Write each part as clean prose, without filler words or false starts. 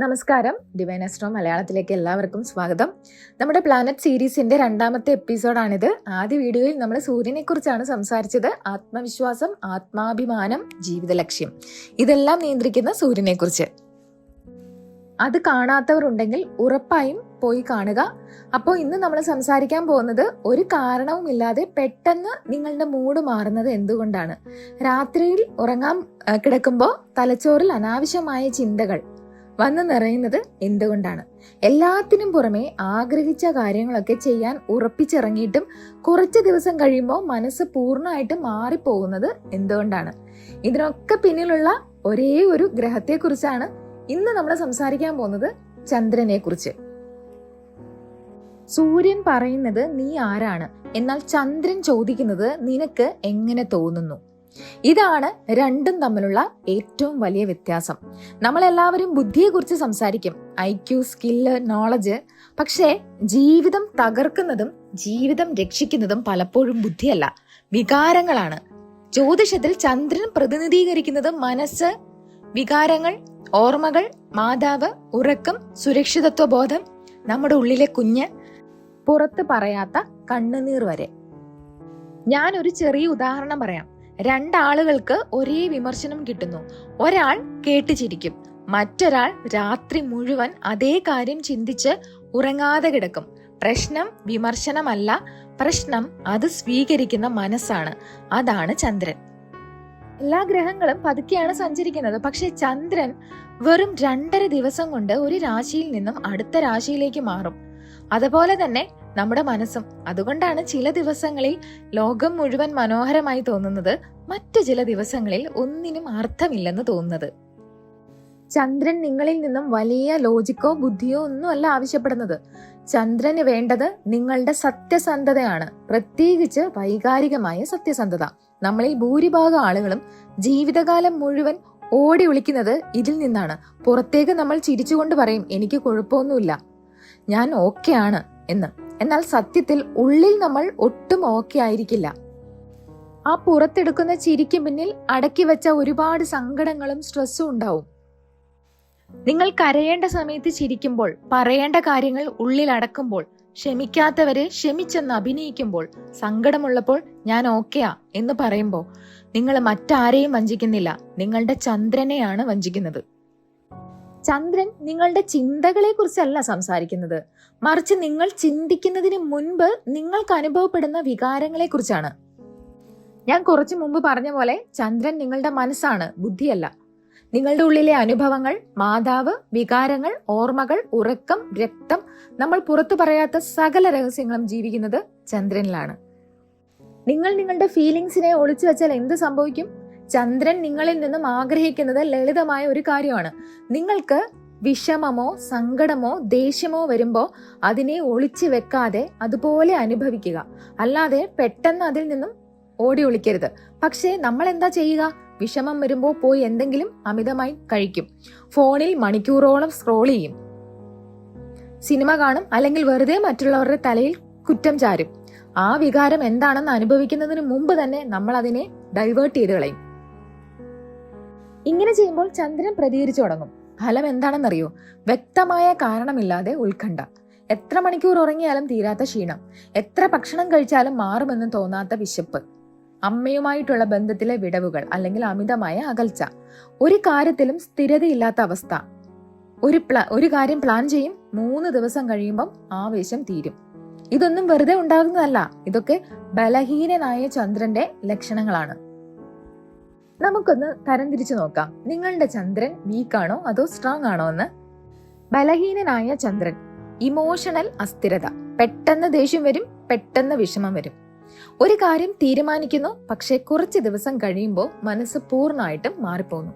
നമസ്കാരം. Divine astro മലയാളത്തിലേക്ക് എല്ലാവർക്കും സ്വാഗതം. നമ്മുടെ പ്ലാനറ്റ് സീരീസിന്റെ 2ാമത്തെ എപ്പിസോഡാണിത്. ആദ്യ വീഡിയോയിൽ നമ്മൾ സൂര്യനെ കുറിച്ചാണ് സംസാരിച്ചത്. ആത്മവിശ്വാസം, ആത്മാഭിമാനം, ജീവിത ലക്ഷ്യം, ഇതെല്ലാം നിയന്ത്രിക്കുന്ന സൂര്യനെ കുറിച്ച്. അത് കാണാത്തവർ ഉണ്ടെങ്കിൽ ഉറപ്പായും പോയി കാണുക. അപ്പോൾ ഇന്ന് നമ്മൾ സംസാരിക്കാൻ പോകുന്നത് ഒരു കാരണവുമില്ലാതെ പെട്ടെന്ന് നിങ്ങളുടെ മൂഡ് മാറുന്നത് എന്തുകൊണ്ടാണ്, രാത്രിയിൽ ഉറങ്ങാൻ കിടക്കുമ്പോൾ തലച്ചോറിൽ അനാവശ്യമായ ചിന്തകൾ വന്നു നിറയുന്നത് എന്തുകൊണ്ടാണ്, എല്ലാത്തിനും പുറമെ ആഗ്രഹിച്ച കാര്യങ്ങളൊക്കെ ചെയ്യാൻ ഉറപ്പിച്ചിറങ്ങിയിട്ടും കുറച്ച് ദിവസം കഴിയുമ്പോൾ മനസ്സ് പൂർണ്ണമായിട്ട് മാറിപ്പോകുന്നത് എന്തുകൊണ്ടാണ്, ഇതിനൊക്കെ പിന്നിലുള്ള ഒരേ ഒരു ഗ്രഹത്തെക്കുറിച്ചാണ് ഇന്ന് നമ്മൾ സംസാരിക്കാൻ പോകുന്നത്, ചന്ദ്രനെ കുറിച്ച്. സൂര്യൻ പറയുന്നത് നീ ആരാണ്, എന്നാൽ ചന്ദ്രൻ ചോദിക്കുന്നത് നിനക്ക് എങ്ങനെ തോന്നുന്നു. ഇതാണ് രണ്ടും തമ്മിലുള്ള ഏറ്റവും വലിയ വ്യത്യാസം. നമ്മളെല്ലാവരും ബുദ്ധിയെക്കുറിച്ച് സംസാരിക്കും, IQ, സ്കില്ല്, നോളജ്. പക്ഷേ ജീവിതം തകർക്കുന്നതും ജീവിതം രക്ഷിക്കുന്നതും പലപ്പോഴും ബുദ്ധിയല്ല, വികാരങ്ങളാണ്. ജ്യോതിഷത്തിൽ ചന്ദ്രൻ പ്രതിനിധീകരിക്കുന്നത് മനസ്സ്, വികാരങ്ങൾ, ഓർമ്മകൾ, മാതാവ്, ഉറക്കം, സുരക്ഷിതത്വ ബോധം, നമ്മുടെ ഉള്ളിലെ കുഞ്ഞ്, പുറത്ത് പറയാത്ത കണ്ണുനീർ വരെ. ഞാനൊരു ചെറിയ ഉദാഹരണം പറയാം. രണ്ടാളുകൾക്ക് ഒരേ വിമർശനം കിട്ടുന്നു. ഒരാൾ കേട്ട് ചിരിക്കും, മറ്റൊരാൾ രാത്രി മുഴുവൻ അതേ കാര്യം ചിന്തിച്ച് ഉറങ്ങാതെ കിടക്കും. പ്രശ്നം വിമർശനമല്ല, പ്രശ്നം അത് സ്വീകരിക്കുന്ന മനസ്സാണ്. അതാണ് ചന്ദ്രൻ. എല്ലാ ഗ്രഹങ്ങളും പതുക്കെയാണ് സഞ്ചരിക്കുന്നത്. പക്ഷെ ചന്ദ്രൻ വെറും 2.5 ദിവസം കൊണ്ട് ഒരു രാശിയിൽ നിന്നും അടുത്ത രാശിയിലേക്ക് മാറും. അതുപോലെ തന്നെ നമ്മുടെ മനസ്സും. അതുകൊണ്ടാണ് ചില ദിവസങ്ങളിൽ ലോകം മുഴുവൻ മനോഹരമായി തോന്നുന്നത്, മറ്റു ചില ദിവസങ്ങളിൽ ഒന്നിനും അർത്ഥമില്ലെന്ന് തോന്നുന്നത്. ചന്ദ്രൻ നിങ്ങളിൽ നിന്നും വലിയ ലോജിക്കോ ബുദ്ധിയോ ഒന്നും അല്ല ആവശ്യപ്പെടുന്നത്. ചന്ദ്രന് വേണ്ടത് നിങ്ങളുടെ സത്യസന്ധതയാണ്, പ്രത്യേകിച്ച് വൈകാരികമായ സത്യസന്ധത. നമ്മളിൽ ഭൂരിഭാഗം ആളുകളും ജീവിതകാലം മുഴുവൻ ഓടി ഒളിക്കുന്നത് ഇതിൽ നിന്നാണ്. പുറത്തേക്ക് നമ്മൾ ചിരിച്ചുകൊണ്ട് പറയും, എനിക്ക് കുഴപ്പമൊന്നുമില്ല, ഞാൻ ഓക്കെ ആണ് എന്ന്. എന്നാൽ സത്യത്തിൽ ഉള്ളിൽ നമ്മൾ ഒട്ടും ഓക്കെ ആയിരിക്കില്ല. ആ പുറത്തെടുക്കുന്ന ചിരിക്ക് പിന്നിൽ അടക്കി വെച്ച ഒരുപാട് സങ്കടങ്ങളും സ്ട്രെസ്സും ഉണ്ടാവും. നിങ്ങൾ കരയേണ്ട സമയത്ത് ചിരിക്കുമ്പോൾ, പറയേണ്ട കാര്യങ്ങൾ ഉള്ളിൽ അടക്കുമ്പോൾ, ക്ഷമിക്കാത്തവരെ ക്ഷമിച്ചെന്ന് അഭിനയിക്കുമ്പോൾ, സങ്കടമുള്ളപ്പോൾ ഞാൻ ഓക്കെയാ എന്ന് പറയുമ്പോൾ നിങ്ങൾ മറ്റാരെയും വഞ്ചിക്കുന്നില്ല, നിങ്ങളുടെ ചന്ദ്രനെയാണ് വഞ്ചിക്കുന്നത്. ചന്ദ്രൻ നിങ്ങളുടെ ചിന്തകളെ കുറിച്ചല്ല സംസാരിക്കുന്നത്, മറിച്ച് നിങ്ങൾ ചിന്തിക്കുന്നതിന് മുൻപ് നിങ്ങൾക്ക് അനുഭവപ്പെടുന്ന വികാരങ്ങളെ കുറിച്ചാണ്. ഞാൻ കുറച്ചു മുമ്പ് പറഞ്ഞ പോലെ ചന്ദ്രൻ നിങ്ങളുടെ മനസ്സാണ്, ബുദ്ധിയല്ല. നിങ്ങളുടെ ഉള്ളിലെ അനുഭവങ്ങൾ, മാതാവ്, വികാരങ്ങൾ, ഓർമ്മകൾ, ഉറക്കം, രക്തം, നമ്മൾ പുറത്തു പറയാത്ത സകല രഹസ്യങ്ങളും ജീവിക്കുന്നത് ചന്ദ്രനിലാണ്. നിങ്ങൾ നിങ്ങളുടെ ഫീലിങ്സിനെ ഒളിച്ചു വെച്ചാൽ എന്ത് സംഭവിക്കും? ചന്ദ്രൻ നിങ്ങളിൽ നിന്നും ആഗ്രഹിക്കുന്നത് ലളിതമായ ഒരു കാര്യമാണ്. നിങ്ങൾക്ക് വിഷമമോ സങ്കടമോ ദേഷ്യമോ വരുമ്പോൾ അതിനെ ഒളിച്ചു വെക്കാതെ അതുപോലെ അനുഭവിക്കുക, അല്ലാതെ പെട്ടെന്ന് അതിൽ നിന്നും ഓടി ഒളിക്കരുത്. പക്ഷേ നമ്മൾ എന്താ ചെയ്യുക? വിഷമം വരുമ്പോൾ പോയി എന്തെങ്കിലും അമിതമായി കഴിക്കും, ഫോണിൽ മണിക്കൂറോളം സ്ക്രോൾ ചെയ്യും, സിനിമ കാണും, അല്ലെങ്കിൽ വെറുതെ മറ്റുള്ളവരുടെ തലയിൽ കുറ്റം ചാരും. ആ വികാരം എന്താണെന്ന് അനുഭവിക്കുന്നതിന് മുമ്പ് തന്നെ നമ്മൾ അതിനെ ഡൈവേർട്ട് ചെയ്ത് കളയും. ഇങ്ങനെ ചെയ്യുമ്പോൾ ചന്ദ്രൻ പ്രതികരിച്ചു തുടങ്ങും. ഫലം എന്താണെന്നറിയോ? വ്യക്തമായ കാരണമില്ലാതെ ഉത്കണ്ഠ, എത്ര മണിക്കൂർ ഉറങ്ങിയാലും തീരാത്ത ക്ഷീണം, എത്ര ഭക്ഷണം കഴിച്ചാലും മാറുമെന്ന് തോന്നാത്ത വിശപ്പ്, അമ്മയുമായിട്ടുള്ള ബന്ധത്തിലെ വിടവുകൾ അല്ലെങ്കിൽ അമിതമായ അകൽച്ച, ഒരു കാര്യത്തിലും സ്ഥിരതയില്ലാത്ത അവസ്ഥ. ഒരു കാര്യം പ്ലാൻ ചെയ്യും, 3 ദിവസം കഴിയുമ്പം ആവേശം തീരും. ഇതൊന്നും വെറുതെ ഉണ്ടാകുന്നതല്ല, ഇതൊക്കെ ബലഹീനനായ ചന്ദ്രന്റെ ലക്ഷണങ്ങളാണ്. നമുക്കൊന്ന് തരംതിരിച്ചു നോക്കാം, നിങ്ങളുടെ ചന്ദ്രൻ വീക്കാണോ അതോ സ്ട്രോങ് ആണോ എന്ന്. ബലഹീനനായ ചന്ദ്രൻ, ഇമോഷണൽ അസ്ഥിരത, പെട്ടെന്ന് ദേഷ്യം വരും, പെട്ടെന്ന് വിഷമം വരും. ഒരു കാര്യം തീരുമാനിക്കുന്നു, പക്ഷെ കുറച്ച് ദിവസം കഴിയുമ്പോൾ മനസ്സ് പൂർണ്ണമായിട്ടും മാറിപ്പോകുന്നു.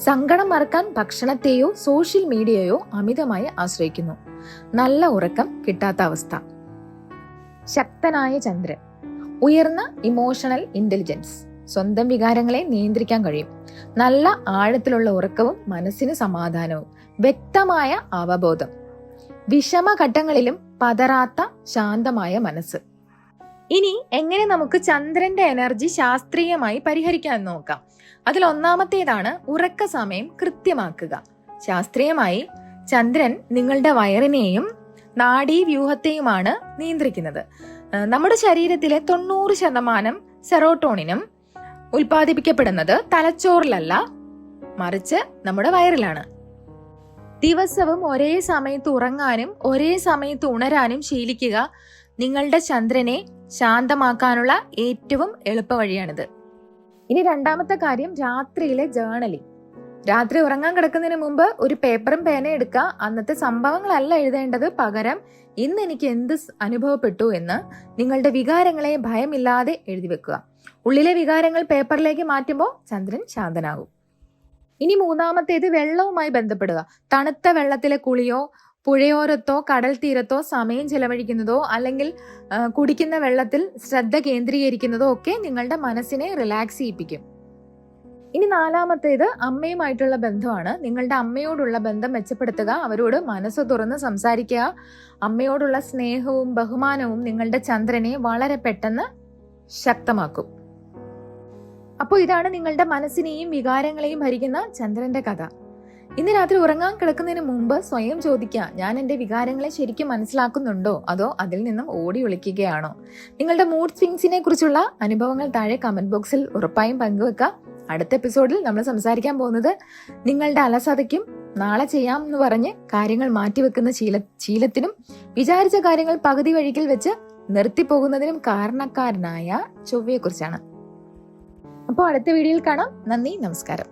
സങ്കടം മറക്കാൻ ഭക്ഷണത്തെയോ സോഷ്യൽ മീഡിയയോ അമിതമായി ആശ്രയിക്കുന്നു. നല്ല ഉറക്കം കിട്ടാത്ത അവസ്ഥ. ശക്തനായ ചന്ദ്രൻ, ഉയർന്ന ഇമോഷണൽ ഇന്റലിജൻസ്, സ്വന്തം വികാരങ്ങളെ നിയന്ത്രിക്കാൻ കഴിയും. നല്ല ആഴത്തിലുള്ള ഉറക്കവും മനസ്സിന് സമാധാനവും, വ്യക്തമായ അവബോധം, വിഷമഘട്ടങ്ങളിലും പതറാത്ത ശാന്തമായ മനസ്സ്. ഇനി എങ്ങനെ നമുക്ക് ചന്ദ്രന്റെ എനർജി ശാസ്ത്രീയമായി പരിഹരിക്കാൻ നോക്കാം. അതിൽ ഒന്നാമത്തേതാണ് ഉറക്ക സമയം കൃത്യമാക്കുക. ശാസ്ത്രീയമായി ചന്ദ്രൻ നിങ്ങളുടെ വയറിനെയും നാഡീവ്യൂഹത്തെയുമാണ് നിയന്ത്രിക്കുന്നത്. നമ്മുടെ ശരീരത്തിലെ 90% സെറോട്ടോണിനും ഉൽപ്പാദിപ്പിക്കപ്പെടുന്നത് തലച്ചോറിലല്ല, മറിച്ച് നമ്മുടെ വയറിലാണ്. ദിവസവും ഒരേ സമയത്ത് ഉറങ്ങാനും ഒരേ സമയത്ത് ഉണരാനും ശീലിക്കുക നിങ്ങളുടെ ചന്ദ്രനെ ശാന്തമാക്കാനുള്ള ഏറ്റവും എളുപ്പ വഴിയാണിത്. ഇനി രണ്ടാമത്തെ കാര്യം, രാത്രിയിലെ ജേർണലിംഗ്. രാത്രി ഉറങ്ങാൻ കിടക്കുന്നതിന് മുമ്പ് ഒരു പേപ്പറും പേനയും എടുക്കുക. അന്നത്തെ സംഭവങ്ങളല്ല എഴുതേണ്ടത്, പകരം ഇന്ന് എനിക്ക് എന്ത് അനുഭവപ്പെട്ടു എന്ന് നിങ്ങളുടെ വികാരങ്ങളെ ഭയമില്ലാതെ എഴുതി വെക്കുക. ഉള്ളിലെ വികാരങ്ങൾ പേപ്പറിലേക്ക് മാറ്റുമ്പോൾ ചന്ദ്രൻ ശാന്തനാകും. ഇനി മൂന്നാമത്തേത്, വെള്ളവുമായി ബന്ധപ്പെടുക. തണുത്ത വെള്ളത്തിലെ കുളിയോ പുഴയോരത്തോ കടൽ തീരത്തോ സമയം ചെലവഴിക്കുന്നതോ അല്ലെങ്കിൽ കുടിക്കുന്ന വെള്ളത്തിൽ ശ്രദ്ധ കേന്ദ്രീകരിക്കുന്നതോ ഒക്കെ നിങ്ങളുടെ മനസ്സിനെ റിലാക്സ് ചെയ്യിപ്പിക്കും. ഇനി നാലാമത്തേത്, അമ്മയുമായിട്ടുള്ള ബന്ധമാണ്. നിങ്ങളുടെ അമ്മയോടുള്ള ബന്ധം മെച്ചപ്പെടുത്തുക, അവരോട് മനസ്സ് തുറന്ന് സംസാരിക്കുക. അമ്മയോടുള്ള സ്നേഹവും ബഹുമാനവും നിങ്ങളുടെ ചന്ദ്രനെ വളരെ പെട്ടെന്ന് ശക്തമാക്കും. അപ്പോൾ ഇതാണ് നിങ്ങളുടെ മനസ്സിനെയും വികാരങ്ങളെയും ഭരിക്കുന്ന ചന്ദ്രന്റെ കഥ. ഇന്ന് രാത്രി ഉറങ്ങാൻ കിടക്കുന്നതിന് മുമ്പ് സ്വയം ചോദിക്കുക, ഞാൻ എൻ്റെ വികാരങ്ങളെ ശരിക്കും മനസ്സിലാക്കുന്നുണ്ടോ, അതോ അതിൽ നിന്നും ഓടി ഒളിക്കുകയാണോ? നിങ്ങളുടെ മൂഡ് സ്വിങ്സിനെ കുറിച്ചുള്ള അനുഭവങ്ങൾ താഴെ കമന്റ് ബോക്സിൽ ഉറപ്പായും പങ്കുവെക്കുക. അടുത്ത എപ്പിസോഡിൽ നമ്മൾ സംസാരിക്കാൻ പോകുന്നത് നിങ്ങളുടെ അലസതയ്ക്കും നാളെ ചെയ്യാം എന്ന് പറഞ്ഞ് കാര്യങ്ങൾ മാറ്റിവെക്കുന്ന ശീലത്തിനും വിചാരിച്ച കാര്യങ്ങൾ പകുതി വഴിക്കിൽ വെച്ച് നിർത്തിപ്പോകുന്നതിനും കാരണക്കാരനായ ചൊവ്വയെക്കുറിച്ചാണ്. അപ്പോൾ അടുത്ത വീഡിയോയിൽ കാണാം. നന്ദി, നമസ്കാരം.